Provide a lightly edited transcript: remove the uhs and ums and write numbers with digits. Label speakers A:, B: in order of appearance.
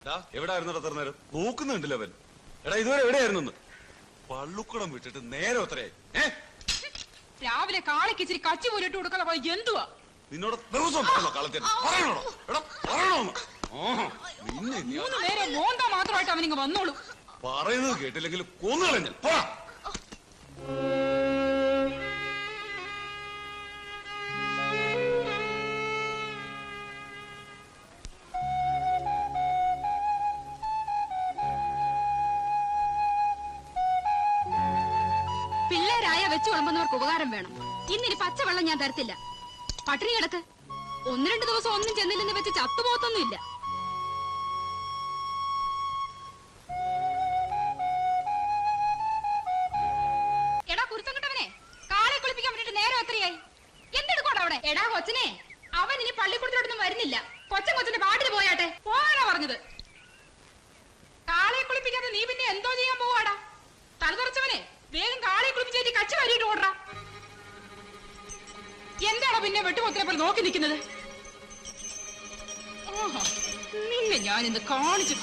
A: എവിടായിരുന്നു എത്ര നേരം നോക്കുന്നുണ്ടല്ലോ അവൻ. എടാ ഇതുവരെ എവിടെയായിരുന്നു? പള്ളുക്കുടം വിട്ടിട്ട് നേരെ ഒത്രയായി.
B: രാവിലെ കാളയ്ക്ക് ഇച്ചിരി കച്ചി പോലിട്ട് കൊടുക്കാതെ പോയി എന്തുവാ?
A: നിന്നോട് ദിവസം കളത്തിന് പറയണോടോ? എടാ പറയണോന്ന്.
B: 3 നേരം മോന്താ മാത്രമായിട്ട് അവനിങ്ങ് വന്നോളൂ.
A: പറയുന്നത് കേട്ടില്ലെങ്കിൽ കൊന്നുകളഞ്ഞാൽ പോടാ.
C: പിള്ളേരായ വെച്ചു വിളമ്പുന്നവർക്ക് ഉപകാരം വേണം. ഇന്നിനി പച്ചവെള്ളം ഞാൻ തരത്തില്ല. പട്ടിണി കിടക്ക്. 1-2 ദിവസം ഒന്നും ചെന്നില്ലെന്ന് വെച്ച് ചത്തുപോത്തൊന്നുമില്ല. എടാ കുരുത്തങ്കട്ടവനെ, കാളെ കുളിപ്പിക്കാൻ വേണ്ടിട്ട് നേരം എത്രയായി? എന്തെടുക്കോട്ടെ അവിടെ? എടാ കൊച്ചനെ, അവൻ ഇനി പള്ളിക്കൂടത്തിലോട്ടൊന്നും വരുന്നില്ല. കൊച്ചന്റെ പാട്ടിന് പോയാട്ടെ. പോകാനാ പറഞ്ഞത്. കാളെ കുളിപ്പിക്കാതെ നീ പിന്നെ എന്തോ ചെയ്യാൻ പോവാടാ? തലതുറച്ചവനെ, വേഗം കാളെ കുളിപ്പിച്ചേറ്റി കച്ച വരിയിട്ട് ഓടറാ. എന്താണോ പിന്നെ വെട്ടുകൊത്തിനെ പോലെ നോക്കി നിൽക്കുന്നത്? നിന്നെ ഞാനിന്ന് കാണിച്ചു.